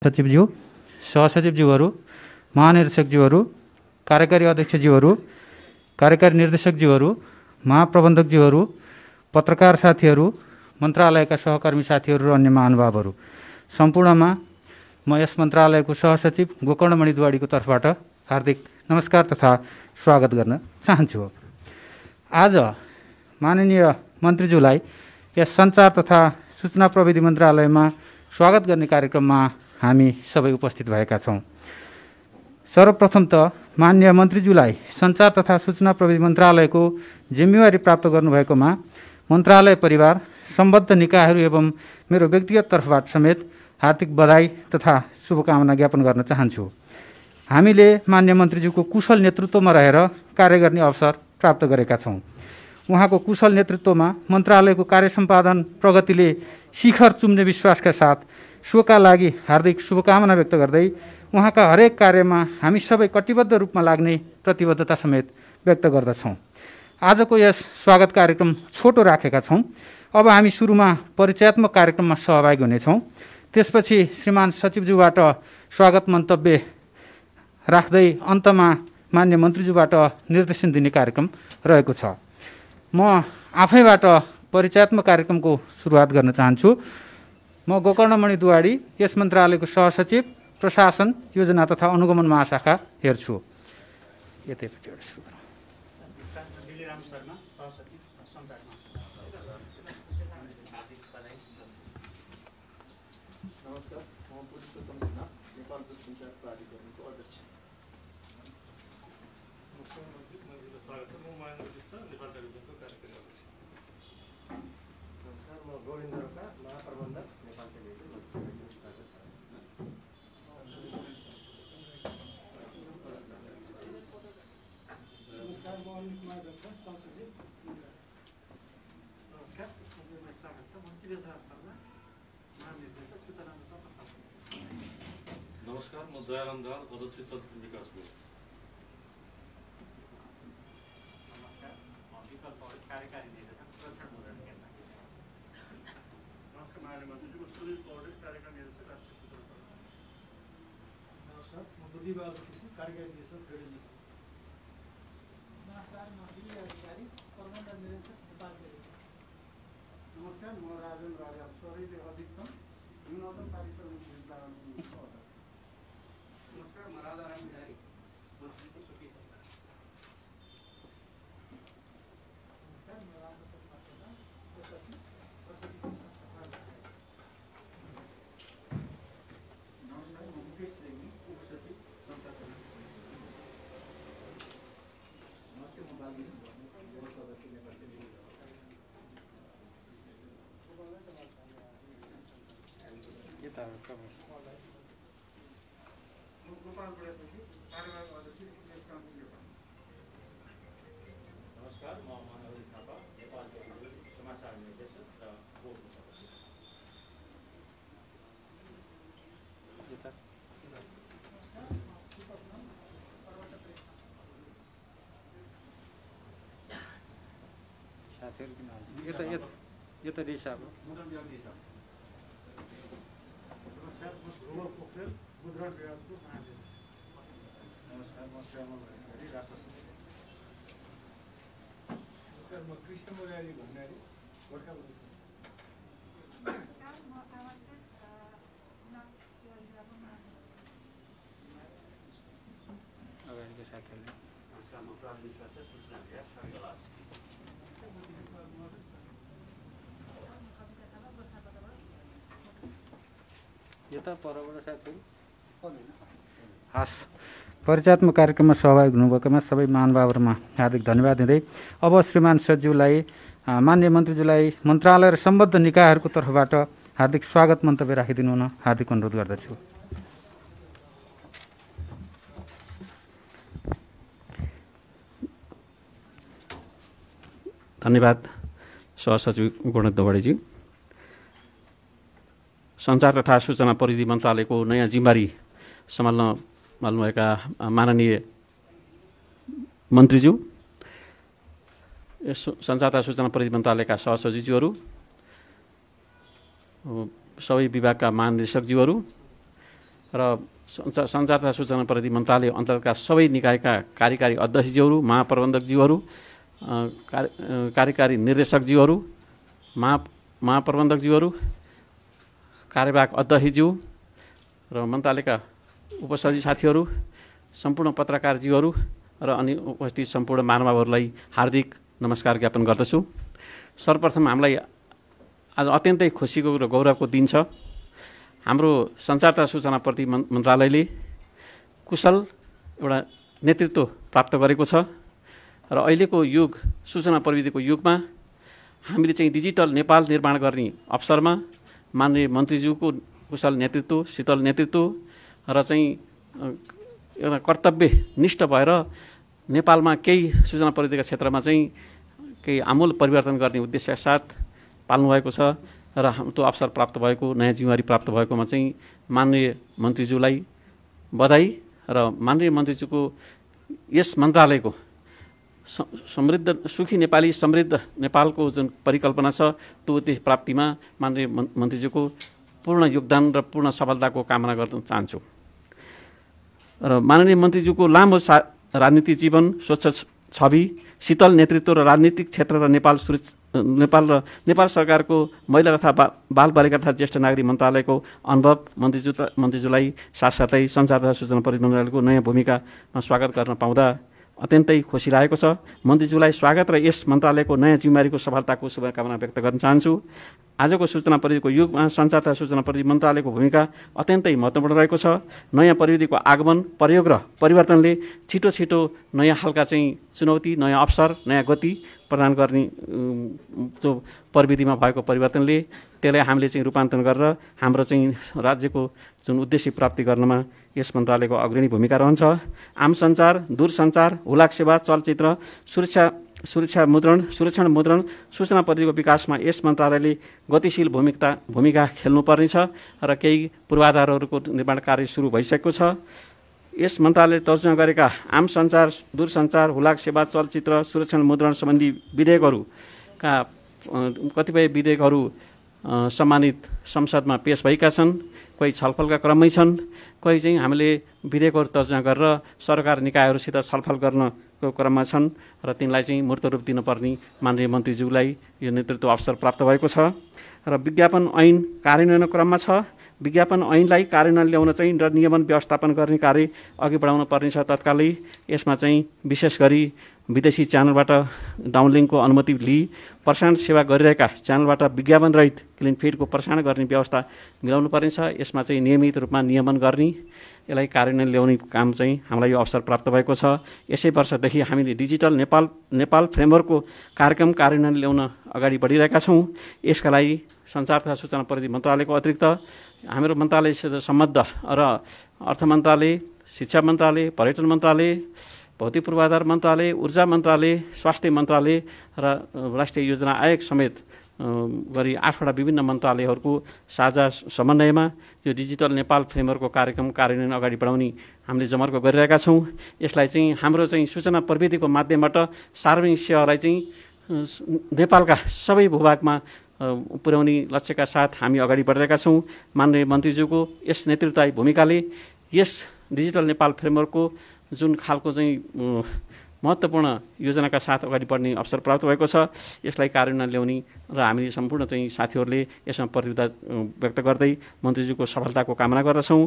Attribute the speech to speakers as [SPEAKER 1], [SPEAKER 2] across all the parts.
[SPEAKER 1] सचिवज्यू, सहसचिवज्यूहरू, महानिर्देशकज्यूहरू, कार्यकारी अध्यक्षज्यूहरू, कार्यकारी निर्देशकज्यूहरू, महाप्रबन्धकज्यूहरू, पत्रकार साथीहरू, मन्त्रालयका सहकर्मी साथीहरू र अन्य महानुभावहरू, सम्पूर्णमा म यस मन्त्रालयको सहसचिव गोकर्णमणि दुवाडीको तर्फबाट हार्दिक नमस्कार तथा स्वागत गर्न चाहन्छु। आज माननीय मन्त्रीज्यूलाई यस सञ्चार तथा सूचना प्रविधि मन्त्रालयमा स्वागत गर्ने कार्यक्रममा हामी सबै उपस्थित भएका छौँ। सर्वप्रथम त माननीय मन्त्रीज्यूलाई सञ्चार तथा सूचना प्रविधि मन्त्रालयको जिम्मेवारी प्राप्त गर्नुभएकोमा मन्त्रालय परिवार, सम्बद्ध निकायहरू एवं मेरो व्यक्तिगत तर्फबाट समेत हार्दिक बधाई तथा शुभकामना ज्ञापन गर्न चाहन्छु। हामीले माननीय मन्त्रीज्यूको कुशल नेतृत्वमा रहेर कार्य गर्ने अवसर प्राप्त गरेका छौँ। उहाँको कुशल नेतृत्वमा मन्त्रालयको कार्य सम्पादन प्रगतिले शिखर चुम्ने विश्वासका साथ सोका लागि हार्दिक शुभकामना व्यक्त गर्दै उहाँका हरेक कार्यमा हामी सबै कटिबद्ध रूपमा लाग्ने प्रतिबद्धता समेत व्यक्त गर्दछौँ। आजको यस स्वागत कार्यक्रम छोटो राखेका छौँ। अब हामी सुरुमा परिचयात्मक कार्यक्रममा सहभागी हुनेछौँ। त्यसपछि श्रीमान सचिवज्यूबाट स्वागत मन्तव्य राख्दै अन्तमा मान्य मन्त्रीज्यूबाट निर्देशन दिने कार्यक्रम रहेको छ। म आफैबाट परिचयात्मक कार्यक्रमको सुरुवात गर्न चाहन्छु। म गोकर्णमणि दुवाडी, यस मन्त्रालयको सहसचिव, प्रशासन, योजना तथा अनुगमन महाशाखा हेर्छु। यतैपट्टिबाट सुरु गरौँ।
[SPEAKER 2] नमस्कार, म पुरुषोत्तम ढुङ्गा, नेपालको सञ्चार प्राधिकरणको अध्यक्ष। नमस्कार, म गोविन्द रोका, महाप्रबन्धक, नेपाल टेलिभिजन।
[SPEAKER 3] नमस्कार, म अनिल कुमार दत्त, सहसचिव। नमस्कार, हजुरलाई स्वागत छ। म त्रिवेन्द्र शर्मा, महानिर्देशक सूचना तथा प्रशासन।
[SPEAKER 4] नमस्कार, म दयाराम दाहाल, अध्यक्ष चलचित्र विकास बोर्ड।
[SPEAKER 3] नमस्कार, म विकल्प कार्यकारी निर्देशक सुरक्षा मुद्रण केन्द्र।
[SPEAKER 4] नमस्कार, माननीय मन्त्रीज्यू, सुनिल पौडेल, कार्यकारी निर्देशक राष्ट्रिय सूचना प्रविधि।
[SPEAKER 3] नमस्कार, म बुद्धिबहादुर केसी, कार्यकारी निर्देशक रेडियो। नमस्कार, म बिली अधिकारी, प्रबन्ध निर्देशक नेपाल टेलिभिजन।
[SPEAKER 5] नमस्कार, म राजन राजा स्वरैले अधिकतम न्यूनतम पारिश्रमिक निर्धारणको अध्यक्ष।
[SPEAKER 6] नमस्कार, म राजाराम बिहारी, मन्त्रीको सुकी सरकार।
[SPEAKER 3] नमस्कार, म रामप्रसाद मार्तण्ड, सहसचिव,
[SPEAKER 5] नमस्कार, म मुकेश रेग्मी, उपसचिव, संचार प्रविधि।
[SPEAKER 2] नमस्ते, म बालकृष्ण भट्ट, बोर्ड सदस्य, नेपाल टेलिभिजन।
[SPEAKER 5] म गोपाल प्रसादी, कार्यवाहक अध्यक्ष, इलेक्ट्रोनिक नेपाल।
[SPEAKER 6] नमस्कार, म मनोहरी थापा, नेपाल टेलिभिजन समाचार निर्देशक र बोर्डको सदस्य।
[SPEAKER 1] साथीहरू किन यो त रिसाब हो।
[SPEAKER 5] नमस्कार, म ध्रुव पोखरेल, मुद्रण विभागको महानिर्देशक।
[SPEAKER 2] नमस्कार, म श्यामल अधिकारी, राष्ट्र सचिव।
[SPEAKER 5] नमस्कार, म कृष्ण मुरारी भण्डारी, गोर्खा प्रदेश।
[SPEAKER 7] नमस्कार, म आवाश्रेष्ठ योजनाको महानिर्देशक।
[SPEAKER 1] अगाडिको साथीहरूले
[SPEAKER 6] नमस्कार, म प्राविधिक स्वास्थ्य सूचना विभाग सर्कलास।
[SPEAKER 1] यता परबाट साथीहरू हस्। परिचयात्मक कार्यक्रममा सहभागी हुनुभएकोमा सबै महानुभावहरूमा हार्दिक धन्यवाद दिँदै अब श्रीमान सचिवलाई, मान्य मन्त्रीज्यूलाई मन्त्रालय र सम्बद्ध निकायहरूको तर्फबाट हार्दिक स्वागत मन्तव्य राखिदिनु हुन हार्दिक अनुरोध गर्दछु।
[SPEAKER 8] धन्यवाद सहसचिव गोकर्ण दवाडीजी। सञ्चार तथा सूचना प्रविधि मन्त्रालयको नयाँ जिम्मेवारी सम्हाल्नुभएका माननीय मन्त्रीज्यू, सञ्चार तथा सूचना प्रविधि मन्त्रालयका सहसचिवज्यूहरू, सबै विभागका महानिर्देशकज्यूहरू, र सञ्चार तथा सूचना प्रविधि मन्त्रालय अन्तर्गतका सबै निकायका कार्यकारी अध्यक्षज्यूहरू, महाप्रबन्धकज्यूहरू, कार्यकारी निर्देशकज्यूहरू, महाप्रबन्धकज्यूहरू, कार्यवाहक अध्यक्षज्यू र मन्त्रालयका उपसचिव साथीहरू, सम्पूर्ण पत्रकारज्यूहरू र अनि उपस्थित सम्पूर्ण महानुभावहरूलाई हार्दिक नमस्कार ज्ञापन गर्दछु। सर्वप्रथम हामीलाई आज अत्यन्तै खुसीको र गौरवको दिन छ। हाम्रो सञ्चार तथा सूचना प्रविधि मन्त्रालयले कुशल एउटा नेतृत्व प्राप्त गरेको छ र अहिलेको युग सूचना प्रविधिको युगमा हामीले चाहिँ डिजिटल नेपाल निर्माण गर्ने अवसरमा माननीय मन्त्रीज्यूको कुशल नेतृत्व, शीतल नेतृत्व र चाहिँ एउटा कर्तव्यनिष्ठ भएर नेपालमा केही सूचना प्रविधिका क्षेत्रमा चाहिँ केही आमूल परिवर्तन गर्ने उद्देश्यका साथ पाल्नुभएको छ र त्यो अवसर प्राप्त भएको, नयाँ जिम्मेवारी प्राप्त भएकोमा चाहिँ माननीय मन्त्रीज्यूलाई बधाई र माननीय मन्त्रीज्यूको यस मन्त्रालयको समृद्ध सुखी नेपाली समृद्ध नेपालको जुन परिकल्पना छ त्यो उद्देश्य प्राप्तिमा माननीय मन्त्रीज्यूको पूर्ण योगदान र पूर्ण सफलताको कामना गर्न चाहन्छु। र माननीय मन्त्रीज्यूको लामो राजनीतिक जीवन, स्वच्छ छवि, शीतल नेतृत्व र राजनीतिक क्षेत्र र नेपाल सरकारको महिला तथा बालबालिका तथा ज्येष्ठ नागरिक मन्त्रालयको अनुभव मन्त्रीज्यूलाई साथसाथै सञ्चार तथा सूचना प्रविधि मन्त्रालयको नयाँ भूमिकामा स्वागत गर्न पाउँदा अत्यन्तै खुसी लागेको छ। मन्त्रीज्यूलाई स्वागत र यस मन्त्रालयको नयाँ जिम्मेवारीको सफलताको शुभकामना व्यक्त गर्न चाहन्छु। आजको सूचना प्रविधिको युगमा सञ्चार तथा सूचना प्रविधि मन्त्रालयको भूमिका अत्यन्तै महत्त्वपूर्ण रहेको छ। नयाँ प्रविधिको आगमन, प्रयोग र परिवर्तनले छिटो छिटो नयाँ खालका चाहिँ चुनौती, नयाँ अवसर, नयाँ गति प्रदान गर्ने जो प्रविधिमा भएको परिवर्तनले त्यसलाई हामीले चाहिँ रूपान्तरण गरेर हाम्रो चाहिँ राज्यको जुन उद्देश्य प्राप्ति गर्नमा यस मन्त्रालयको अग्रणी भूमिका रहन्छ। आम सञ्चार, दूरसञ्चार, हुलाक सेवा, चलचित्र, सुरक्षण मुद्रण, सूचना प्रविधिको विकासमा यस मन्त्रालयले गतिशील भूमिका खेल्नुपर्नेछ र केही पूर्वाधारहरूको निर्माण कार्य सुरु भइसकेको छ। यस मन्त्रालयले तर्जुमा गरेका आम सञ्चार, दूरसञ्चार, हुलाक सेवा, चलचित्र, सुरक्षण मुद्रण सम्बन्धी विधेयकहरूका कतिपय विधेयकहरू सम्मानित संसदमा पेश भएका छन्, कोही छलफलका क्रममै छन्, कोही चाहिँ हामीले विधेयकहरू तर्जुमा गरेर सरकार निकायहरूसित छलफल गर्नको क्रममा छन् र तिनलाई चाहिँ मूर्त रूप दिनुपर्ने माननीय मन्त्रीज्यूलाई यो नेतृत्व अवसर प्राप्त भएको छ। र विज्ञापन ऐन कार्यान्वयन क्रममा छ। विज्ञापन ऐनलाई कार्यान्वयन ल्याउन चाहिँ र नियमन व्यवस्थापन गर्ने कार्य अघि बढाउन पर्नेछ तत्कालै। यसमा चाहिँ विशेष गरी विदेशी च्यानलबाट डाउनलिङको अनुमति लिई प्रसारण सेवा गरिरहेका च्यानलबाट विज्ञापन रहित क्लिन फिडको प्रसारण गर्ने व्यवस्था मिलाउनु पर्नेछ। यसमा चाहिँ नियमित रूपमा नियमन गर्ने, यसलाई कार्यान्वयन ल्याउने काम चाहिँ हामीलाई यो अवसर प्राप्त भएको छ। यसै वर्षदेखि हामीले डिजिटल नेपाल फ्रेमवर्कको कार्यक्रम कार्यान्वयन ल्याउन अगाडि बढिरहेका छौँ। यसका लागि सञ्चार तथा सूचना प्रविधि मन्त्रालयको अतिरिक्त हाम्रो मन्त्रालयसित सम्बद्ध र अर्थ मन्त्रालय, शिक्षा मन्त्रालय, पर्यटन मन्त्रालय, भौतिक पूर्वाधार मन्त्रालय, ऊर्जा मन्त्रालय, स्वास्थ्य मन्त्रालय र राष्ट्रिय योजना आयोग समेत गरी 8वटा विभिन्न मन्त्रालयहरूको साझा समन्वयमा यो डिजिटल नेपाल फ्रेमवर्कको कार्यक्रम कार्यान्वयन अगाडि बढाउने हामीले जमर्को गरिरहेका छौँ। यसलाई चाहिँ हाम्रो चाहिँ सूचना प्रविधिको माध्यमबाट सार्वजनिक सेवालाई चाहिँ नेपालका सबै भूभागमा पुर्याउने लक्ष्यका साथ हामी अगाडि बढिरहेका छौँ। माननीय मन्त्रीज्यूको यस नेतृत्वदायी भूमिकाले यस डिजिटल नेपाल फ्रेमवर्कको जुन खालको चाहिँ महत्त्वपूर्ण योजनाका साथ अगाडि बढ्ने अवसर प्राप्त भएको छ, यसलाई कार्यान्वयन ल्याउने र हामी सम्पूर्ण चाहिँ साथीहरूले यसमा प्रतिबद्धता व्यक्त गर्दै मन्त्रीज्यूको सफलताको कामना गर्दछौँ।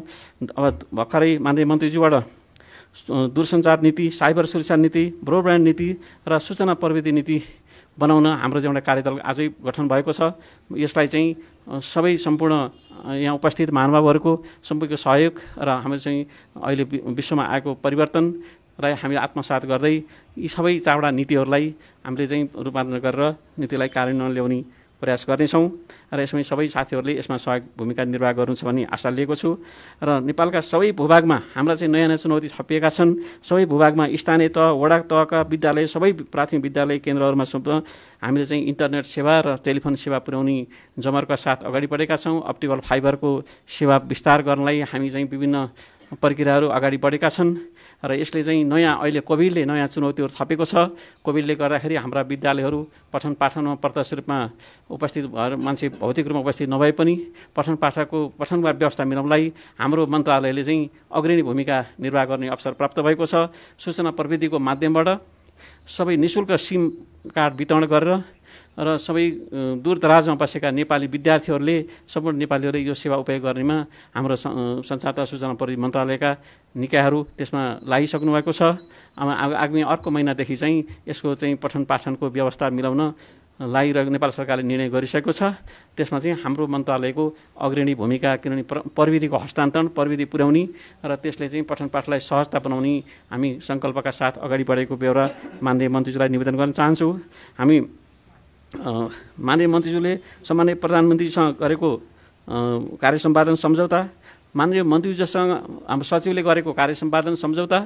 [SPEAKER 8] अब भर्खरै माननीय मन्त्रीज्यूबाट दूरसञ्चार नीति, साइबर सुरक्षा नीति, ब्रोडब्यान्ड नीति र सूचना प्रविधि नीति बनाउन हाम्रो चाहिँ एउटा कार्यदल आजै गठन भएको छ। यसलाई चाहिँ सबै सम्पूर्ण यहाँ उपस्थित महानुभावहरूको सम्पूर्ण सहयोग र हाम्रो चाहिँ अहिले विश्वमा आएको परिवर्तनलाई हामी आत्मसात गर्दै यी सबै 4वटा नीतिहरूलाई हामीले चाहिँ रूपान्तरण गरेर नीतिलाई कार्यान्वयन ल्याउने प्रयास गर्नेछौँ र यसमै सबै साथीहरूले यसमा सहयोग भूमिका निर्वाह गर्नुहुन्छ भन्ने आशा लिएको छु। र नेपालका सबै भूभागमा हाम्रा चाहिँ नयाँ नयाँ चुनौती थपिएका छन्। सबै भूभागमा स्थानीय तह, वडा तहका विद्यालय, सबै प्राथमिक विद्यालय केन्द्रहरूमा हामीले चाहिँ इन्टरनेट सेवा र टेलिफोन सेवा पुर्याउने जमर्का साथ अगाडि बढेका छौँ। अप्टिकल फाइबरको सेवा विस्तार गर्नलाई हामी चाहिँ विभिन्न प्रक्रियाहरू अगाडि बढेका छन् र र यसले चाहिँ नयाँ अहिले कोभिडले नयाँ चुनौतीहरू थपेको छ। कोभिडले गर्दाखेरि हाम्रा विद्यालयहरू पठन पाठनमा प्रत्यक्ष रूपमा उपस्थित भएर मान्छे भौतिक रूपमा उपस्थित नभए पनि पठनमा व्यवस्था मिलाउनलाई हाम्रो मन्त्रालयले चाहिँ अग्रणी भूमिका निर्वाह गर्ने अवसर प्राप्त भएको छ। सूचना प्रविधिको माध्यमबाट सबै निःशुल्क सिम कार्ड वितरण गरेर र सबै दूरदराजमा बसेका नेपाली विद्यार्थीहरूले सम्पूर्ण नेपालीहरूले यो सेवा उपयोग गर्नेमा हाम्रो सञ्चार तथा सूचना प्रविधि मन्त्रालयका निकायहरू त्यसमा लागिसक्नु भएको छ। आगामी अर्को महिनादेखि चाहिँ यसको चाहिँ पठन पाठनको व्यवस्था मिलाउन लागिरहेको नेपाल सरकारले निर्णय गरिसकेको छ। त्यसमा चाहिँ हाम्रो मन्त्रालयको अग्रणी भूमिका, किनभने प्रविधिको हस्तान्तरण, प्रविधि पुर्याउने र त्यसले चाहिँ पठन पाठलाई सहजता बनाउने हामी सङ्कल्पका साथ अगाडि बढेको बेहोरा माननीय मन्त्रीज्यूलाई निवेदन गर्न चाहन्छु। हामी माननीय मन्त्रीज्यूले सम्माननीय प्रधानमन्त्रीसँग गरेको कार्य सम्पादन सम्झौता, माननीय मन्त्रीज्यूसँग हाम्रो सचिवले गरेको कार्य सम्पादन सम्झौता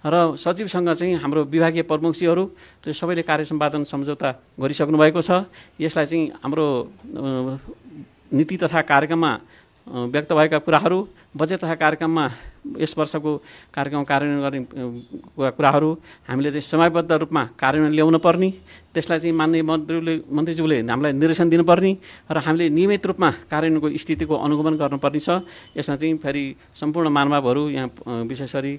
[SPEAKER 8] र सचिवसँग चाहिँ हाम्रो विभागीय प्रमुखजीहरू त्यो सबैले कार्य सम्पादन सम्झौता गरिसक्नु भएको छ। यसलाई चाहिँ हाम्रो नीति तथा कार्यक्रममा व्यक्त भएका कुराहरू, बजेट तथा कार्यक्रममा यस वर्षको कार्यक्रम कार्यान्वयन गर्ने कुराहरू हामीले चाहिँ समयबद्ध रूपमा कार्यान्वयन ल्याउन पर्ने, त्यसलाई चाहिँ माननीय मन्त्रीज्यूले हामीलाई निर्देशन दिनुपर्ने र हामीले नियमित रूपमा कार्यान्वयनको स्थितिको अनुगमन गर्नुपर्ने छ। यसमा चाहिँ फेरि सम्पूर्ण महानुभावहरू यहाँ विशेष गरी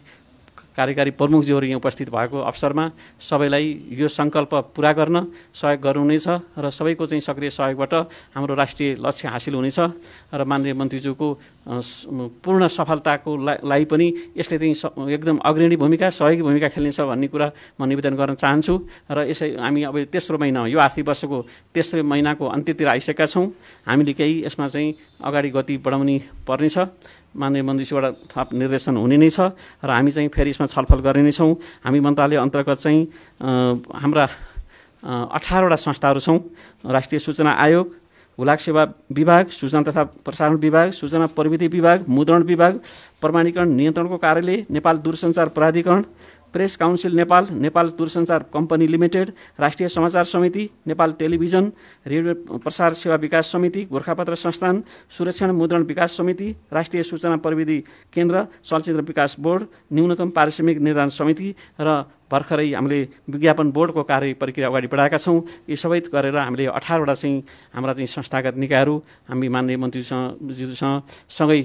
[SPEAKER 8] कार्यकारी प्रमुखजीहरू यहाँ उपस्थित भएको अवसरमा सबैलाई यो सङ्कल्प पुरा गर्न सहयोग गर्नुहुनेछ र सबैको चाहिँ सक्रिय सहयोगबाट हाम्रो राष्ट्रिय लक्ष्य हासिल हुनेछ र माननीय मन्त्रीज्यूको पूर्ण सफलताको लागि पनि यसले चाहिँ एकदम अग्रणी भूमिका, सहयोगी भूमिका खेल्नेछ भन्ने कुरा म निवेदन गर्न चाहन्छु। र यसै हामी अब तेस्रो महिना, यो आर्थिक वर्षको तेस्रो महिनाको अन्त्यतिर आइसकेका छौँ। हामीले केही यसमा चाहिँ अगाडि गति बढाउनु पर्नेछ। माननीय मन्त्रीज्यूबाट थप निर्देशन हुने नै छ र हामी चाहिँ फेरि यसमा छलफल गर्ने नै छौँ। हामी मन्त्रालय अन्तर्गत चाहिँ हाम्रा 18वटा संस्थाहरू छौँ। राष्ट्रिय सूचना आयोग, हुलाक सेवा विभाग, सूचना तथा प्रसारण विभाग, सूचना प्रविधि विभाग, मुद्रण विभाग, प्रमाणीकरण नियन्त्रणको कार्यालय, नेपाल दूरसञ्चार प्राधिकरण, प्रेस काउन्सिल नेपाल, नेपाल दूरसञ्चार कम्पनी लिमिटेड, राष्ट्रिय समाचार समिति, नेपाल टेलिभिजन रेडियो प्रसार सेवा विकास समिति, गोरखापत्र संस्थान, सुरक्षण मुद्रण विकास समिति, राष्ट्रिय सूचना प्रविधि केन्द्र, चलचित्र विकास बोर्ड, न्यूनतम पारिश्रमिक निर्धारण समिति र भर्खरै हामीले विज्ञापन बोर्डको कार्य प्रक्रिया अगाडि बढाएका छौँ। यी सबै गरेर हामीले 18वटा चाहिँ हाम्रा चाहिँ संस्थागत निकायहरू हामी माननीय मन्त्रीज्यूसँग सँगै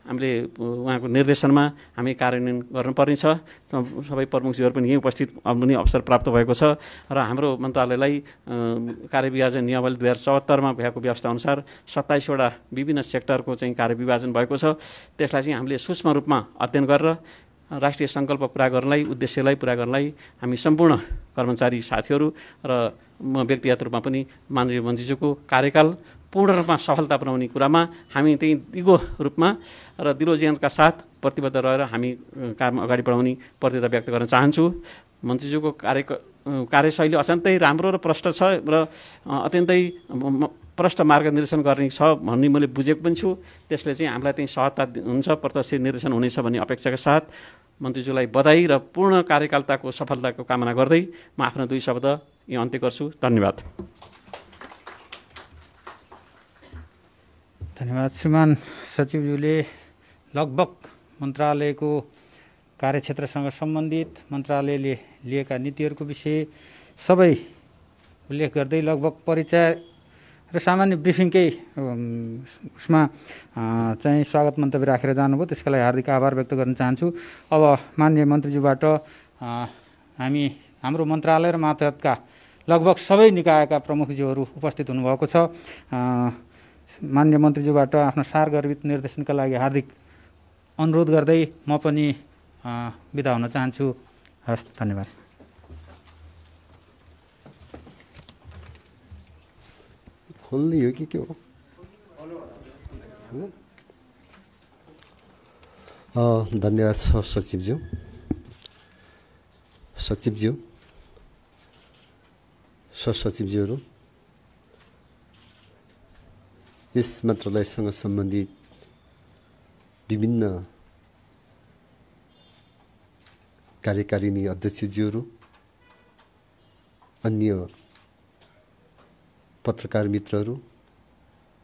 [SPEAKER 8] हामीले उहाँको निर्देशनमा हामी कार्यान्वयन गर्नुपर्नेछ। सबै प्रमुखजीहरू पनि यहीँ उपस्थित आउने अवसर प्राप्त भएको छ र हाम्रो मन्त्रालयलाई कार्यविभाजन नियमावली 2074मा भएको व्यवस्थाअनुसार 27वटा विभिन्न सेक्टरको चाहिँ कार्यविभाजन भएको छ। त्यसलाई चाहिँ हामीले सूक्ष्म रूपमा अध्ययन गरेर राष्ट्रिय सङ्कल्प पुरा गर्नलाई, उद्देश्यलाई पुरा गर्नलाई हामी सम्पूर्ण कर्मचारी साथीहरू र म व्यक्तिगत रूपमा पनि माननीय मन्त्रीज्यूको कार्यकाल पूर्ण रूपमा सफलता बनाउने कुरामा हामी त्यही दिगो रूपमा र दिलोज्यानका साथ प्रतिबद्ध रहेर हामी काम अगाडि बढाउने प्रतिबद्धता व्यक्त गर्न चाहन्छु। मन्त्रीज्यूको कार्यशैली अत्यन्तै राम्रो र प्रष्ट छ र अत्यन्तै प्रष्ट मार्गनिर्देशन गर्ने छ भन्ने मैले बुझेको पनि छु। त्यसले चाहिँ हामीलाई चाहिँ सहजता हुन्छ, प्रत्यक्ष निर्देशन हुनेछ भन्ने अपेक्षाका साथ मन्त्रीज्यूलाई बधाई र पूर्ण कार्यकालताको सफलताको कामना गर्दै म आफ्नो 2 शब्द यहाँ अन्त्य गर्छु। धन्यवाद।
[SPEAKER 1] धन्यवाद। श्रीमान सचिवज्यूले लगभग मन्त्रालयको कार्यक्षेत्रसँग सम्बन्धित मन्त्रालयले लिएका नीतिहरूको विषय सबै उल्लेख गर्दै लगभग परिचय र सामान्य ब्रिफिङकै उसमा चाहिँ स्वागत मन्तव्य राखेर जानुभयो। त्यसका लागि हार्दिक आभार व्यक्त गर्न चाहन्छु। अब माननीय मन्त्रीज्यूबाट हाम्रो मन्त्रालय र मातहतका लगभग सबै निकायका प्रमुखज्यूहरू उपस्थित हुनुभएको छ। माननीय मन्त्रीज्यूबाट आफ्नो सारगर्भित निर्देशनका लागि हार्दिक अनुरोध गर्दै म पनि बिदा हुन चाहन्छु। हस्, धन्यवाद।
[SPEAKER 9] खोल्ने हो कि के हो? धन्यवाद सचिवज्यू, सहसचिवज्यूहरू, यस मन्त्रालयसँग सम्बन्धित विभिन्न कार्यकारिणी अध्यक्षज्यूहरू, अन्य पत्रकार मित्रहरू,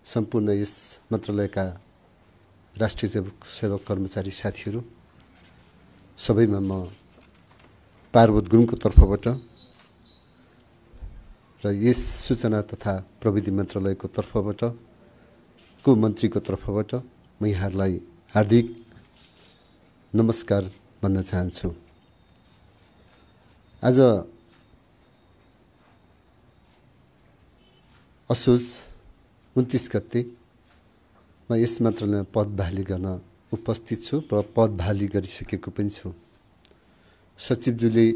[SPEAKER 9] सम्पूर्ण यस मन्त्रालयका राष्ट्रिय सेवक कर्मचारी साथीहरू, सबैमा म पार्वत गुरुङको तर्फबाट र यस सूचना तथा प्रविधि मन्त्रालयको तर्फबाट को मन्त्रीको तर्फबाट म यहाँहरूलाई हार्दिक नमस्कार भन्न चाहन्छु। आज असोज 29 गते म यस मन्त्रालयमा पद बहाली गर्न उपस्थित छु र पद बहाली गरिसकेको पनि छु। सचिवज्यूले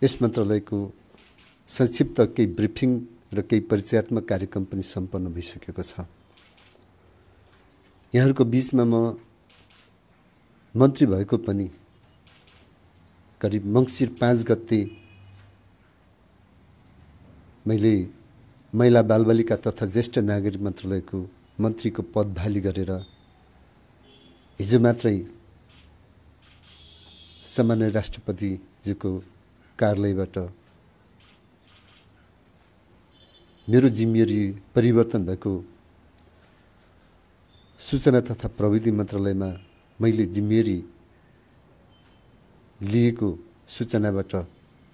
[SPEAKER 9] यस मन्त्रालयको संक्षिप्त केही ब्रिफिङ र केही परिचयात्मक कार्यक्रम पनि सम्पन्न भइसकेको छ। यहाँहरूको बीचमा म मन्त्री भएको पनि करिब मङ्सिर 5 गते मैले महिला बालबालिका तथा ज्येष्ठ नागरिक मन्त्रालयको मन्त्रीको पद बहाली गरेर हिजो मात्रै सामान्य राष्ट्रपतिज्यूको कार्यालयबाट मेरो जिम्मेवारी परिवर्तन भएको सूचना तथा प्रविधि मन्त्रालयमा मैले जिम्मेवारी लिएको सूचनाबाट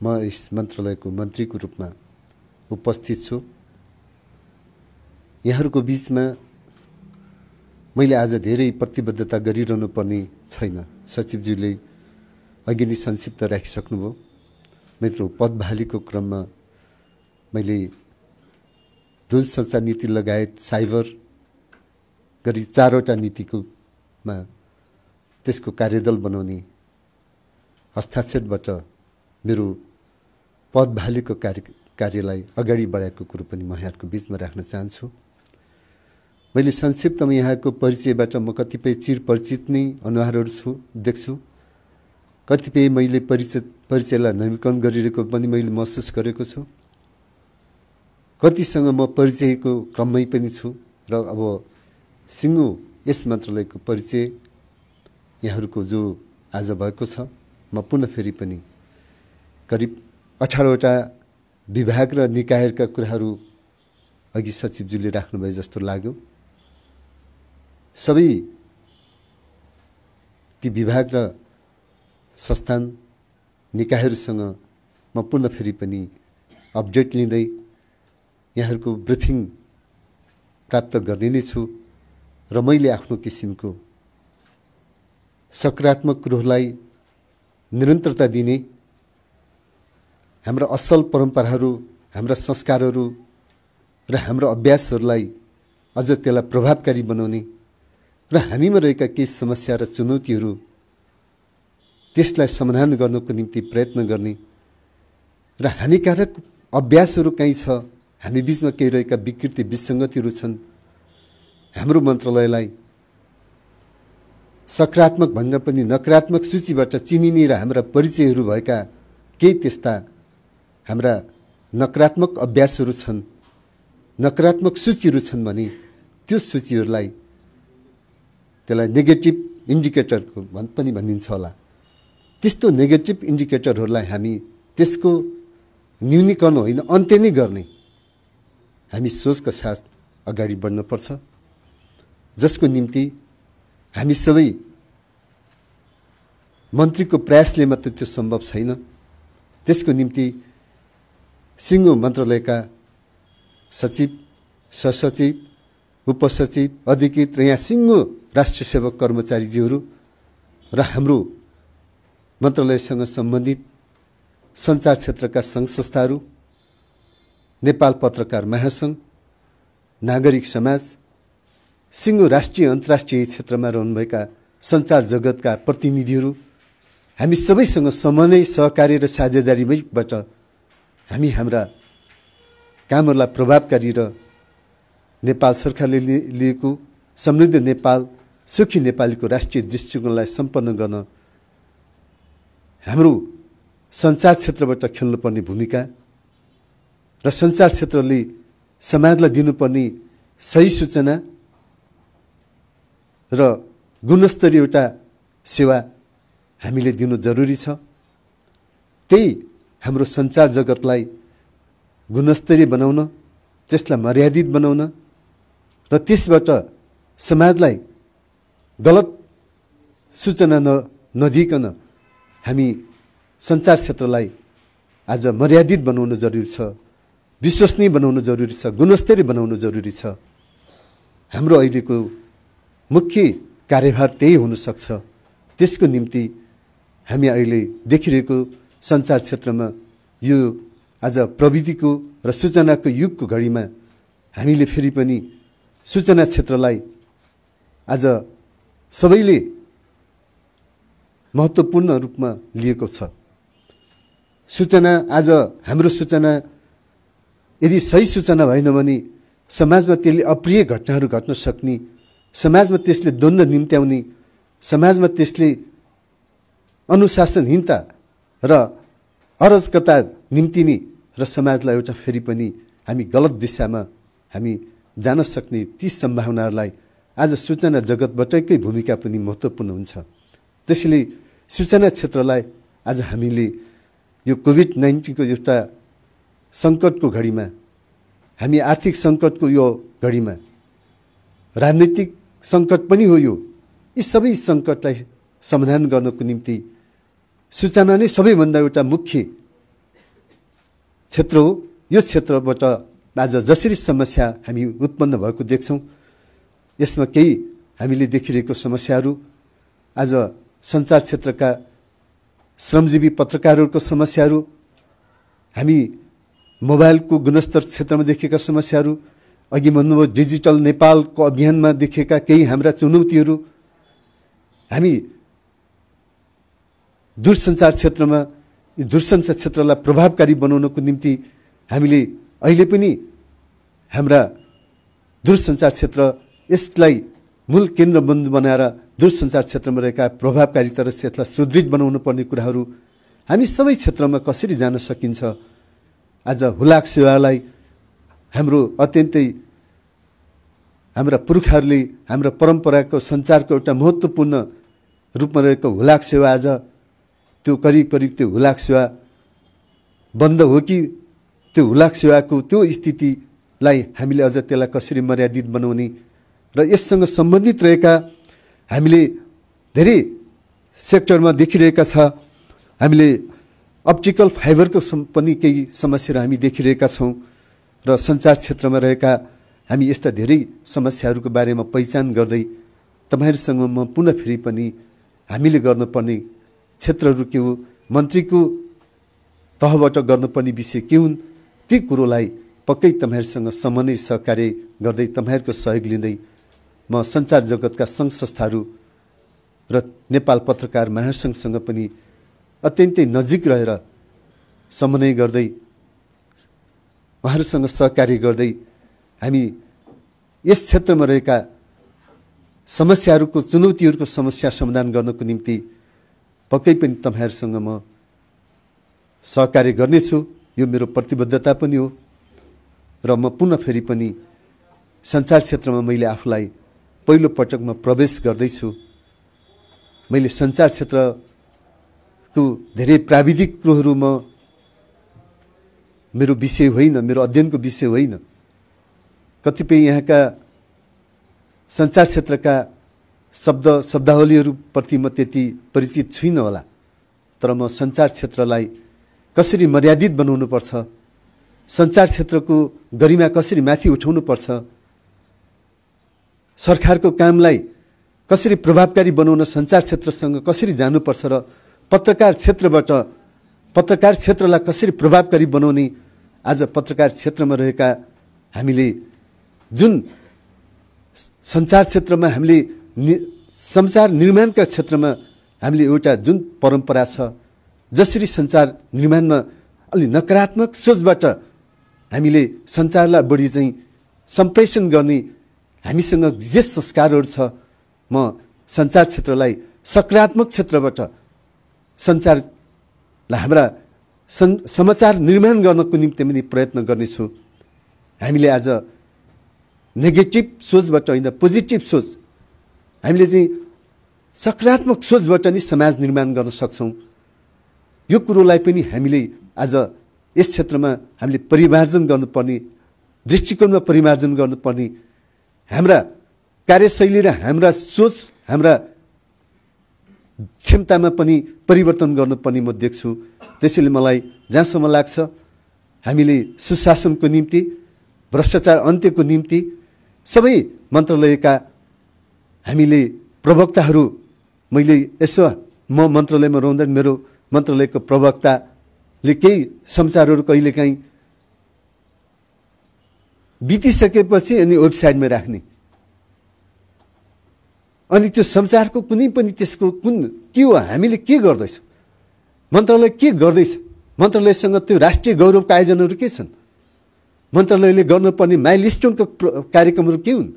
[SPEAKER 9] म यस मन्त्रालयको मन्त्रीको रूपमा उपस्थित छु। यहाँहरूको बीचमा मैले आज धेरै प्रतिबद्धता गरिरहनु पर्ने छैन। सचिवज्यूले अघि नै संक्षिप्त राखिसक्नुभयो। मेरो पद बहालीको क्रममा मैले दूरसञ्चार नीति लगायत साइबर गरी 4वटा नीतिकोमा त्यसको कार्यदल बनाउने हस्ताक्षरबाट मेरो पद बहालीको कार्यलाई अगाडि बढाएको कुरो पनि म यहाँहरूको बीचमा राख्न चाहन्छु। मैले संक्षिप्तमा यहाँको परिचयबाट म कतिपय चिरपरिचित नै अनुहारहरू देख्छु। कतिपय मैले परिचयलाई नवीकरण गरिरहेको पनि मैले महसुस गरेको छु। कतिसँग म परिचयको क्रममै पनि छु र अब सिङ्गो यस मन्त्रालयको परिचय यहाँहरूको जो आज भएको छ, म पुनः फेरि पनि करिब 18वटा विभाग र निकायका कुराहरू अघि सचिवज्यूले राख्नुभयो जस्तो लाग्यो। सबै ती विभाग र संस्थान निकायहरूसँग म पुनः फेरि पनि अपडेट लिँदै यहाँहरूको ब्रिफिङ प्राप्त गर्दै नै छु र मैले आफ्नो किसिमको सकारात्मक कुरोहरूलाई निरन्तरता दिने, हाम्रा असल परम्पराहरू, हाम्रा संस्कारहरू र हाम्रो अभ्यासहरूलाई अझ त्यसलाई प्रभावकारी बनाउने र हामीमा रहेका केही समस्या र चुनौतीहरू त्यसलाई समाधान गर्नको निम्ति प्रयत्न गर्ने र हानिकारक अभ्यासहरू कहीँ छ, हामी बीचमा केही रहेका विकृति विसङ्गतिहरू छन्, हाम्रो मन्त्रालयलाई सकारात्मक भन्दा पनि नकारात्मक सूचीबाट चिनिने र हाम्रा परिचयहरू भएका केही त्यस्ता हाम्रा नकारात्मक अभ्यासहरू छन्, नकारात्मक सूचीहरू छन् भने त्यो सूचीहरूलाई त्यसलाई नेगेटिभ इन्डिकेटरको पनि भनिन्छ होला। त्यस्तो नेगेटिभ इन्डिकेटरहरूलाई हामी त्यसको न्यूनीकरण होइन अन्त्य नै गर्ने हामी सोचका साथ अगाडि बढ्नुपर्छ, जसको निम्ति हामी सबै मन्त्रीको प्रयासले मात्र त्यो सम्भव छैन। त्यसको निम्ति सिङ्गो मन्त्रालयका सचिव, सहसचिव, उपसचिव, अधिकृत र यहाँ सिङ्गो राष्ट्रिय सेवक कर्मचारीज्यूहरू र हाम्रो मन्त्रालयसँग सम्बन्धित सञ्चार क्षेत्रका सङ्घ संस्थाहरू, नेपाल पत्रकार महासङ्घ, नागरिक समाज, सिङ्गो राष्ट्रिय अन्तर्राष्ट्रिय क्षेत्रमा रहनुभएका सञ्चार जगतका प्रतिनिधिहरू, हामी सबैसँग समन्वय, सहकार्य र साझेदारीबाट हामी हाम्रा कामहरूलाई प्रभावकारी र नेपाल सरकारले लिएको समृद्ध नेपाल, सुखी नेपालीको राष्ट्रिय दृष्टिकोणलाई सम्पन्न गर्न हाम्रो सञ्चार क्षेत्रबाट खेल्नुपर्ने भूमिका र सञ्चार क्षेत्रले समाजलाई दिनुपर्ने सही सूचना र गुणस्तरीय एउटा सेवा हामीले दिनु जरुरी छ। त्यही हाम्रो सञ्चार जगतलाई गुणस्तरीय बनाउन, त्यसलाई मर्यादित बनाउन र त्यसबाट समाजलाई गलत सूचना नदिइकन हामी सञ्चार क्षेत्रलाई आज मर्यादित बनाउनु जरुरी छ, विश्वसनीय बनाउनु जरुरी छ, गुणस्तरीय बनाउनु जरुरी छ। हाम्रो अहिलेको मुख्य कार्यभार त्यही हुनसक्छ। त्यसको निम्ति हामी अहिले देखिरहेको सञ्चार क्षेत्रमा यो आज प्रविधिको र सूचनाको युगको घडीमा हामीले फेरि पनि सूचना क्षेत्रलाई आज सबैले महत्त्वपूर्ण रूपमा लिएको छ। सूचना आज हाम्रो सूचना यदि सही सूचना भएन भने समाजमा त्यसले अप्रिय घटनाहरू घट्न सक्ने, समाजमा त्यसले द्वन्द्व निम्त्याउने, समाजमा त्यसले अनुशासनहीनता र अराजकता निम्तिने र समाजलाई एउटा फेरि पनि हामी गलत दिशामा हामी जान सक्ने ती सम्भावनाहरूलाई आज सूचना जगतबाटकै भूमिका पनि महत्त्वपूर्ण हुन्छ। त्यसैले सूचना क्षेत्रलाई आज हामीले यो कोभिड-19 को एउटा सङ्कटको घडीमा, हामी आर्थिक सङ्कटको यो घडीमा, राजनैतिक सङ्कट पनि हो यो, यी सबै सङ्कटलाई समाधान गर्नको निम्ति सूचना नै सबैभन्दा एउटा मुख्य क्षेत्र हो। यो क्षेत्रबाट आज जसरी समस्या हामी उत्पन्न भएको देख्छौँ, यसमा केही हामीले देखिरहेको समस्याहरू आज सञ्चार क्षेत्रका श्रमजीवी पत्रकारहरूको समस्याहरू, हामी मोबाइलको गुणस्तर क्षेत्रमा देखेका समस्याहरू, अघि भन्नुभयो डिजिटल नेपालको अभियानमा देखेका केही हाम्रा चुनौतीहरू, हामी दूरसञ्चार क्षेत्रमा दूरसञ्चार क्षेत्रलाई प्रभावकारी बनाउनको निम्ति हामीले अहिले पनि हाम्रा दूरसञ्चार क्षेत्र यसलाई मूल केन्द्रबिन्दु बनाएर दूरसञ्चार क्षेत्रमा रहेका प्रभावकारिता र यसलाई सुदृढ बनाउनु पर्ने कुराहरू हामी सबै क्षेत्रमा कसरी जान सकिन्छ। आज हुलाक सेवालाई हाम्रो अत्यन्तै हाम्रा पुर्खाहरूले हाम्रा परम्पराको सञ्चारको एउटा महत्त्वपूर्ण रूपमा रहेको हुलाक सेवा आज त्यो करिब त्यो हुलाक सेवा बन्द हो कि त्यो हुलाक सेवाको त्यो स्थितिलाई हामीले अझ त्यसलाई कसरी मर्यादित बनाउने र यससँग सम्बन्धित रहेका हामीले धेरै सेक्टरमा देखिरहेका छ। हामीले अप्टिकल फाइबरको पनि केही समस्याहरू हामी देखिरहेका छौँ र सञ्चार क्षेत्रमा रहेका हामी यस्ता धेरै समस्याहरूको बारेमा पहिचान गर्दै तपाईँहरूसँग म पुनः फेरि पनि हामीले गर्नुपर्ने क्षेत्रहरू के हो, मन्त्रीको तहबाट गर्नुपर्ने विषय के हुन्, ती कुरोलाई पक्कै तपाईँहरूसँग समन्वय सहकार्य गर्दै तपाईँहरूको सहयोग लिँदै म सञ्चार जगतका सङ्घ संस्थाहरू र नेपाल पत्रकार महासङ्घसँग पनि अत्यन्तै नजिक रहेर समन्वय गर्दै उहाँहरूसँग सहकार्य गर्दै हामी यस क्षेत्रमा रहेका समस्याहरूको चुनौतीहरूको समस्या समाधान गर्नको निम्ति पक्कै पनि तपाईँहरूसँग म सहकार्य गर्नेछु। यो मेरो प्रतिबद्धता पनि हो र म पुनः फेरि पनि सञ्चार क्षेत्रमा मैले आफूलाई पहिलो पटकमा प्रवेश गर्दैछु। मैले सञ्चार क्षेत्रको धेरै प्राविधिक कुरोहरू मेरो विषय होइन, मेरो अध्ययनको विषय होइन। कतिपय यहाँका सञ्चार क्षेत्रका शब्दावलीहरूप्रति म त्यति परिचित छुइनँ होला, तर म सञ्चार क्षेत्रलाई कसरी मर्यादित बनाउनुपर्छ, सञ्चार क्षेत्रको गरिमा कसरी माथि उठाउनुपर्छ, सरकारको कामलाई कसरी प्रभावकारी बनाउन सञ्चार क्षेत्रसँग कसरी जानुपर्छ र पत्रकार क्षेत्रलाई कसरी प्रभावकारी बनाउने आज पत्रकार क्षेत्रमा रहेका हामीले जुन सञ्चार क्षेत्रमा हामीले सञ्चार निर्माणका क्षेत्रमा हामीले एउटा जुन परम्परा छ, जसरी सञ्चार निर्माणमा अलि नकारात्मक सोचबाट हामीले सञ्चारलाई बढी चाहिँ सम्प्रेषण गर्ने हामीसँग जे संस्कारहरू छ, म सञ्चार क्षेत्रलाई सकारात्मक क्षेत्रबाट सञ्चारलाई हाम्रा समाचार निर्माण गर्नको निम्ति पनि प्रयत्न गर्नेछु। हामीले आज नेगेटिभ सोचबाट होइन, पोजिटिभ सोच, हामीले चाहिँ सकारात्मक सोचबाट नै समाज निर्माण गर्न सक्छौँ। यो कुरोलाई पनि हामीले आज यस क्षेत्रमा हामीले परिमार्जन गर्नुपर्ने, दृष्टिकोणमा परिमार्जन गर्नुपर्ने, हाम्रा कार्यशैली र हाम्रा सोच, हाम्रा क्षमतामा पनि परिवर्तन गर्नुपर्ने म देख्छु। त्यसैले मलाई जहाँसम्म लाग्छ हामीले सुशासनको निम्ति, भ्रष्टाचार अन्त्यको निम्ति सबै मन्त्रालयका हामीले प्रवक्ताहरू, मैले यसो म मन्त्रालयमा रहँदा मेरो मन्त्रालयको प्रवक्ताले केही समाचारहरू कहिलेकाहीँ बितिसकेपछि अनि वेबसाइटमा राख्ने, अनि त्यो समाचारको कुनै पनि त्यसको के हो, हामीले के गर्दैछौँ, मन्त्रालय के गर्दैछ, मन्त्रालयसँग त्यो राष्ट्रिय गौरवका आयोजनहरू के छन्, मन्त्रालयले गर्नुपर्ने माइलस्टोनको कार्यक्रमहरू के हुन्,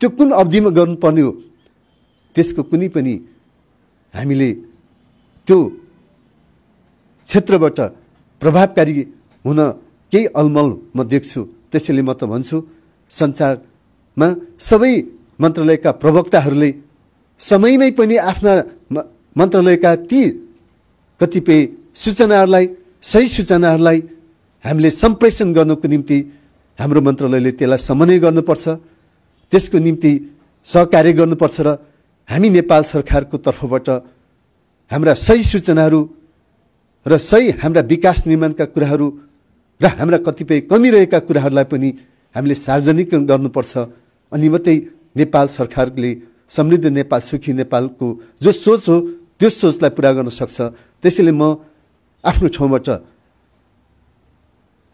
[SPEAKER 9] त्यो कुन अवधिमा गर्नुपर्ने हो, त्यसको कुनै पनि हामीले त्यो क्षेत्रबाट प्रभावकारी हुन केही अलमल म देख्छु। त्यसैले म त भन्छु सञ्चारमा सबै मन्त्रालयका प्रवक्ताहरूले समयमै पनि आफ्ना मन्त्रालयका ती कतिपय सूचनाहरूलाई, सही सूचनाहरूलाई हामीले सम्प्रेषण गर्नको निम्ति हाम्रो मन्त्रालयले त्यसलाई समन्वय गर्नुपर्छ, त्यसको निम्ति सहकार्य गर्नुपर्छ र हामी नेपाल सरकारको तर्फबाट हाम्रा सही सूचनाहरू र सही हाम्रा विकास निर्माणका कुराहरू र हाम्रा कतिपय कमी रहेका कुराहरूलाई पनि हामीले सार्वजनिक गर्नुपर्छ। अनि मात्रै नेपाल सरकारले समृद्ध नेपाल, सुखी नेपालको जो सोच हो त्यो सोचलाई पुरा गर्न सक्छ। त्यसैले म आफ्नो ठाउँबाट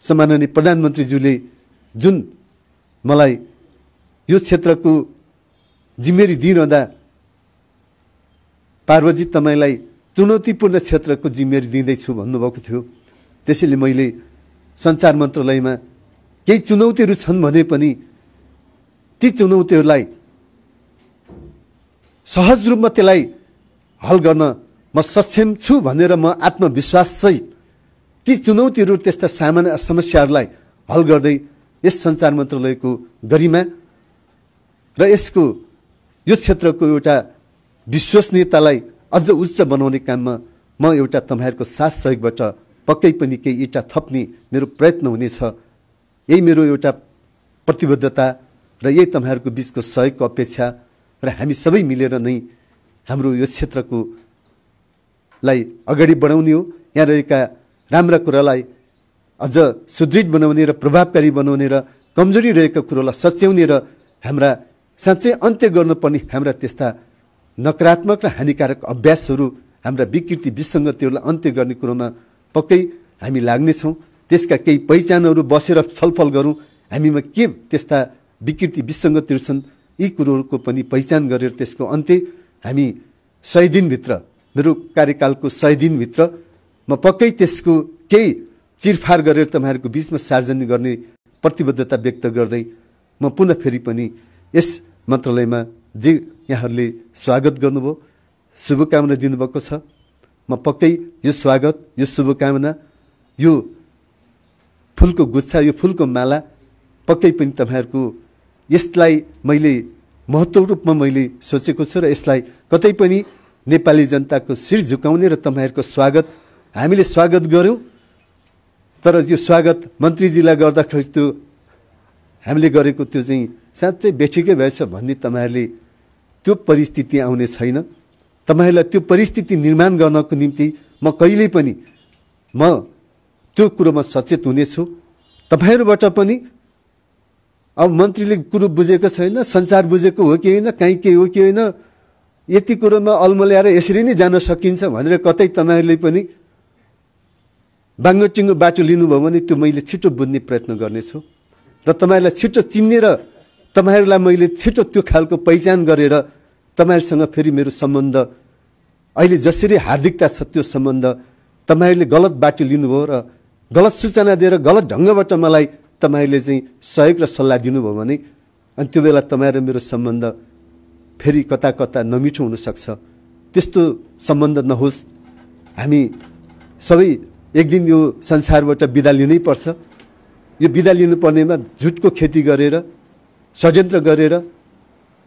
[SPEAKER 9] सम्माननीय प्रधानमन्त्रीज्यूले जुन मलाई यो क्षेत्रको जिम्मेवारी दिइरहँदा पार्वजी तपाईँलाई चुनौतीपूर्ण क्षेत्रको जिम्मेवारी दिँदैछु भन्नुभएको थियो। त्यसैले मैले सञ्चार मन्त्रालयमा केही चुनौतीहरू छन् भने पनि ती चुनौतीहरूलाई सहज रूपमा त्यसलाई हल गर्न म सक्षम छु भनेर म आत्मविश्वाससहित ती चुनौतीहरू, त्यस्ता सामान्य समस्याहरूलाई हल गर्दै यस सञ्चार मन्त्रालयको गरिमा र यसको यो क्षेत्रको एउटा विश्वसनीयतालाई अझ उच्च बनाउने काममा म एउटा तपाईँहरूको साथ सहयोगबाट पक्कै पनि केही इँटा थप्ने मेरो प्रयत्न हुनेछ। यही मेरो एउटा प्रतिबद्धता र यही तपाईँहरूको बिचको सहयोगको अपेक्षा र हामी सबै मिलेर नै हाम्रो यो क्षेत्रको लाई अगाडि बढाउने हो। यहाँ रहेका राम्रा कुरालाई अझ सुदृढ बनाउने र प्रभावकारी बनाउने र कमजोरी रहेका कुरोलाई सच्याउने र हाम्रा साँच्चै अन्त्य गर्नुपर्ने हाम्रा त्यस्ता नकारात्मक र हानिकारक अभ्यासहरू, हाम्रा विकृति विसङ्गतिहरूलाई अन्त्य गर्ने कुरोमा पक्कै हामी लाग्नेछौँ। त्यसका केही पहिचानहरू बसेर छलफल गरौँ, हामीमा के त्यस्ता विकृति विसङ्गतिहरू छन्, यी कुरोहरूको पनि पहिचान गरेर त्यसको अन्त्य हामी 100 दिनभित्र, मेरो कार्यकालको 100 दिनभित्र म पक्कै त्यसको केही चिरफार गरेर तपाईँहरूको बिचमा सार्वजनिक गर्ने प्रतिबद्धता व्यक्त गर्दै म पुनः फेरि पनि यस मन्त्रालयमा जे यहाँहरूले स्वागत गर्नुभयो, शुभकामना दिनुभएको छ, म पक्कै यो स्वागत, यो शुभकामना, यो फुलको गुच्छा, यो फुलको माला पक्कै पनि तपाईँहरूको यसलाई मैले महत्त्व रूपमा मैले सोचेको छु र यसलाई कतै पनि नेपाली जनताको शिर झुकाउने र तपाईँहरूको स्वागत हामीले स्वागत गऱ्यौँ। तर यो स्वागत मन्त्रीजीलाई गर्दाखेरि त्यो हामीले गरेको त्यो चाहिँ साँच्चै बेठिकै भएछ भन्ने तपाईँहरूले त्यो परिस्थिति आउने छैन। तपाईँहरूलाई त्यो परिस्थिति निर्माण गर्नको निम्ति म कहिल्यै पनि म त्यो कुरोमा सचेत हुनेछु। तपाईँहरूबाट पनि अब मन्त्रीले कुरो बुझेको छैन, सञ्चार बुझेको हो कि होइन, काहीँ के हो कि होइन, यति कुरोमा अल्मल्याएर यसरी नै जान सकिन्छ भनेर कतै तपाईँहरूले पनि बाङ्गोटिङ्गो बाटो लिनुभयो भने त्यो मैले छिटो बुझ्ने प्रयत्न गर्नेछु र तपाईँहरूलाई छिटो चिन्ने र तपाईँहरूलाई मैले छिटो त्यो खालको पहिचान गरेर तपाईँहरूसँग फेरि मेरो सम्बन्ध अहिले जसरी हार्दिकता छ त्यो सम्बन्ध तपाईँहरूले गलत बाटो लिनुभयो र गलत सूचना दिएर गलत ढङ्गबाट मलाई तपाईँहरूले चाहिँ सहयोग र सल्लाह दिनुभयो भने अनि त्यो बेला तपाईँ र मेरो सम्बन्ध फेरि कता कता नमिठो हुनसक्छ। त्यस्तो सम्बन्ध नहोस्। हामी सबै एक दिन यो संसारबाट बिदा लिनै पर्छ। यो बिदा लिनुपर्नेमा झुटको खेती गरेर, षड्यन्त्र गरेर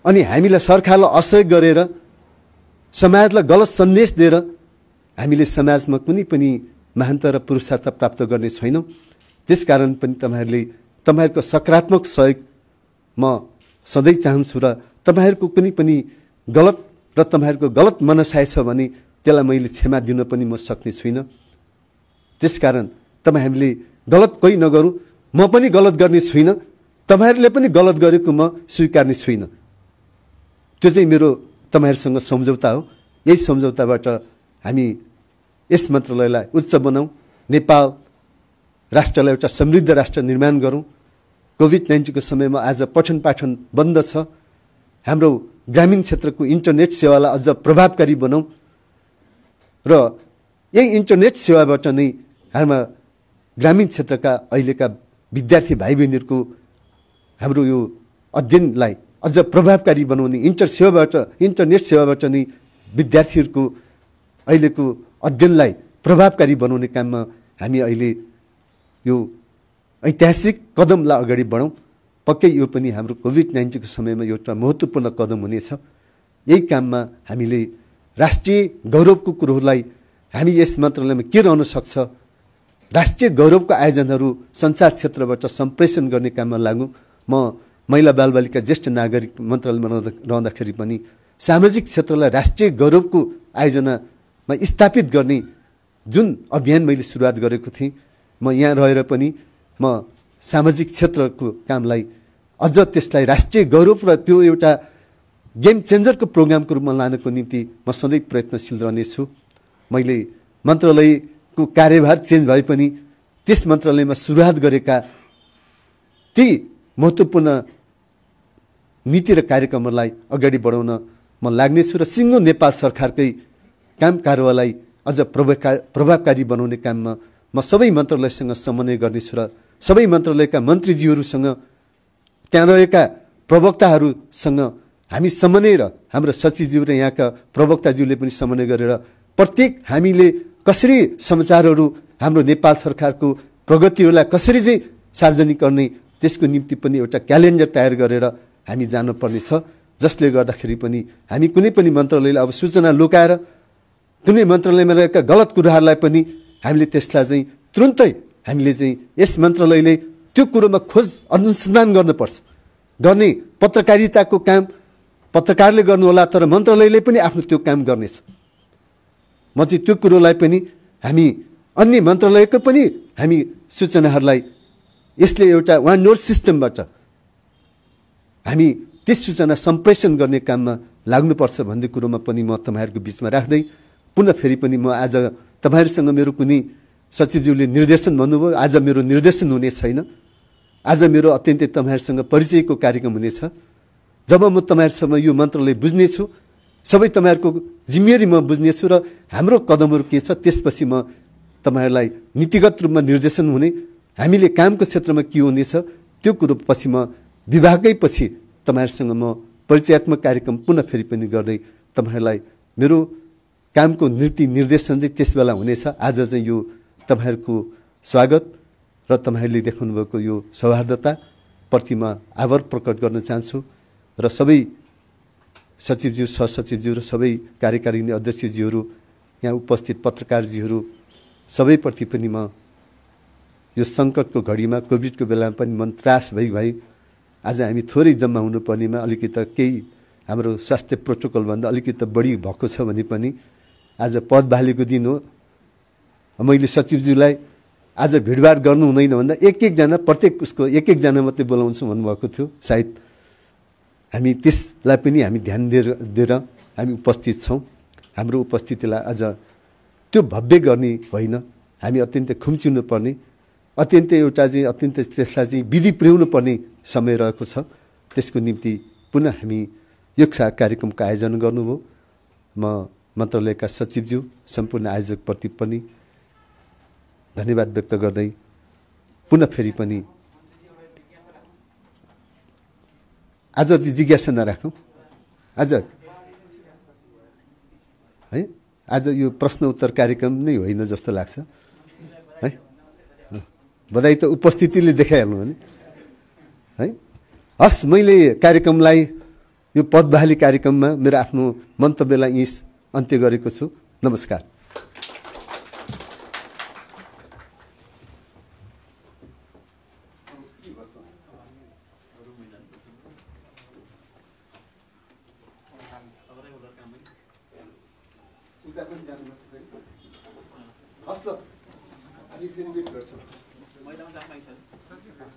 [SPEAKER 9] अनि हामीलाई सरकारलाई असहयोग गरेर समाजलाई गलत सन्देश दिएर हामीले समाजमा कुनै पनि महानता र पुरुषार्थ प्राप्त गर्ने छैनौँ। त्यसकारण पनि तपाईँहरूको सकारात्मक सहयोग म सधैँ चाहन्छु र तपाईँहरूको कुनै पनि गलत र तपाईँहरूको गलत मनसाय छ भने त्यसलाई मैले क्षमा दिन पनि म सक्ने छुइनँ। त्यसकारण तपाईँहरूले गलत कोही नगरौँ, म पनि गलत गर्ने छुइनँ, तपाईँहरूले पनि गलत गरेको म स्वीकार्ने छुइनँ। त्यो चाहिँ मेरो तपाईँहरूसँग सम्झौता हो। यही सम्झौताबाट हामी यस मन्त्रालयलाई उच्च बनाऊँ, नेपाल राष्ट्रलाई एउटा समृद्ध राष्ट्र निर्माण गरौँ। कोभिड-19 को समयमा आज पठन पाठन बन्द छ, हाम्रो ग्रामीण क्षेत्रको इन्टरनेट सेवालाई अझ प्रभावकारी बनाऊँ र यही इन्टरनेट सेवाबाट नै हाम्रा ग्रामीण क्षेत्रका अहिलेका विद्यार्थी भाइ बहिनीहरूको हाम्रो यो अध्ययनलाई अझ प्रभावकारी बनाउने इन्टरनेट सेवाबाट नै विद्यार्थीहरूको अहिलेको अध्ययनलाई प्रभावकारी बनाउने काममा हामी अहिले यो ऐतिहासिक कदमलाई अगाडि बढौँ। पक्कै यो पनि हाम्रो कोभिड-19 को समयमा एउटा महत्त्वपूर्ण कदम हुनेछ। यही काममा हामीले राष्ट्रिय गौरवको कुरोहरूलाई हामी यस मन्त्रालयमा के रहन सक्छ, राष्ट्रिय गौरवका आयोजनाहरू सञ्चार क्षेत्रबाट सम्प्रेषण गर्ने काममा लागौँ। म महिला बालबालिका ज्येष्ठ नागरिक मन्त्रालयमा रहँदाखेरि पनि सामाजिक क्षेत्रलाई राष्ट्रिय गौरवको आयोजनामा स्थापित गर्ने जुन अभियान मैले सुरुवात गरेको थिएँ, म यहाँ रहेर पनि म सामाजिक क्षेत्रको कामलाई अझ त्यसलाई राष्ट्रिय गौरव र त्यो एउटा गेम चेन्जरको प्रोग्रामको रूपमा लानको निम्ति म सधैँ प्रयत्नशील रहनेछु। मैले मन्त्रालयको कार्यभार चेन्ज भए पनि त्यस मन्त्रालयमा सुरुवात गरेका ती महत्त्वपूर्ण नीति र कार्यक्रमहरूलाई अगाडि बढाउन म लाग्नेछु र सिङ्गो नेपाल सरकारकै काम कारवाहीलाई अझ प्रभावकारी बनाउने काममा म सबै मन्त्रालयसँग समन्वय गर्नेछु र सबै मन्त्रालयका मन्त्रीज्यूहरूसँग, त्यहाँ रहेका प्रवक्ताहरूसँग हामी समन्वय र हाम्रो सचिवज्यू र यहाँका प्रवक्ताज्यूले पनि समन्वय गरेर प्रत्येक हामीले कसरी समाचारहरू हाम्रो नेपाल सरकारको प्रगतिहरूलाई कसरी चाहिँ सार्वजनिक गर्ने त्यसको निम्ति पनि एउटा क्यालेन्डर तयार गरेर हामी जानुपर्ने छ। जसले गर्दाखेरि पनि हामी कुनै पनि मन्त्रालयले अब सूचना लुकाएर कुनै मन्त्रालयमा रहेका गलत कुराहरूलाई पनि हामीले त्यसलाई चाहिँ तुरुन्तै हामीले चाहिँ यस मन्त्रालयले त्यो कुरोमा खोज अनुसन्धान गर्नुपर्छ। गर्ने पत्रकारिताको काम पत्रकारले गर्नुहोला, तर मन्त्रालयले पनि आफ्नो त्यो काम गर्नेछ। म चाहिँ त्यो कुरोलाई पनि हामी अन्य मन्त्रालयको पनि हामी सूचनाहरूलाई यसले एउटा वान नोट सिस्टमबाट हामी त्यस सूचना सम्प्रेषण गर्ने काममा लाग्नुपर्छ भन्ने कुरोमा पनि म तपाईँहरूको बिचमा राख्दै पुनः फेरि पनि म आज तपाईँहरूसँग मेरो कुनै सचिवज्यूले निर्देशन भन्नुभयो, आज मेरो निर्देशन हुने छैन। आज मेरो अत्यन्तै तपाईँहरूसँग परिचयको कार्यक्रम हुनेछ। जब म तपाईँहरूसँग यो मन्त्रालय बुझ्नेछु, सबै तपाईँहरूको जिम्मेवारी म बुझ्नेछु र हाम्रो कदमहरू के छ, त्यसपछि म तपाईँहरूलाई नीतिगत रूपमा निर्देशन हुने, हामीले कामको क्षेत्रमा के हुनेछ त्यो कुरो पछि म विभागै पछि तपाईँहरूसँग म परिचयात्मक कार्यक्रम पुनः फेरि पनि गर्दै तपाईँहरूलाई मेरो कामको नीति निर्देशन चाहिँ त्यस बेला हुनेछ। आज चाहिँ यो तपाईँहरूको स्वागत र तपाईँहरूले देखाउनुभएको यो सौहार्दताप्रति म आभार प्रकट गर्न चाहन्छु र सबै सचिवज्यू, सहसचिवज्यू र सबै कार्यकारिणी अध्यक्षज्यूहरू, यहाँ उपस्थित पत्रकारज्यूहरू सबैप्रति पनि म यो सङ्कटको घडीमा कोभिडको बेलामा पनि मन त्रास भई आज हामी थोरै जम्मा हुनुपर्नेमा अलिकति केही हाम्रो स्वास्थ्य प्रोटोकलभन्दा अलिकति बढी भएको छ भने पनि आज पद बहालीको दिन हो। मैले सचिवज्यूलाई आज भिडभाड गर्नु हुँदैन भन्दा एकजना प्रत्येक उसको एकजना मात्रै बोलाउँछु भन्नुभएको थियो। सायद हामी त्यसलाई पनि हामी ध्यान दिएर हामी उपस्थित छौँ। हाम्रो उपस्थितिलाई आज त्यो भव्य गर्ने होइन, हामी अत्यन्तै खुम्चिनु पर्ने, अत्यन्तै एउटा चाहिँ अत्यन्तै त्यसलाई चाहिँ विधि पुर्याउनु पर्ने समय रहेको छ। त्यसको निम्ति पुनः हामी यो कार्यक्रमको आयोजना गर्नुभयो। म मन्त्रालयका सचिवज्यू, सम्पूर्ण आयोजकप्रति पनि धन्यवाद व्यक्त गर्दै पुनः फेरि पनि आज जिज्ञासा नराखौँ। आज है आज यो प्रश्न उत्तर कार्यक्रम नै होइन जस्तो लाग्छ है। बधाई त उपस्थितिले देखाइहाल्नु भने है। हस्, मैले कार्यक्रमलाई यो पद बहाली कार्यक्रममा मेरो आफ्नो मन्तव्यलाई यहीँ अन्त्य गरेको छु। नमस्कार। उता पनि जानुपर्छ फेरि हस् त हामी फेरि भेट गर्छौँ
[SPEAKER 8] मैदानमा जान लागि छ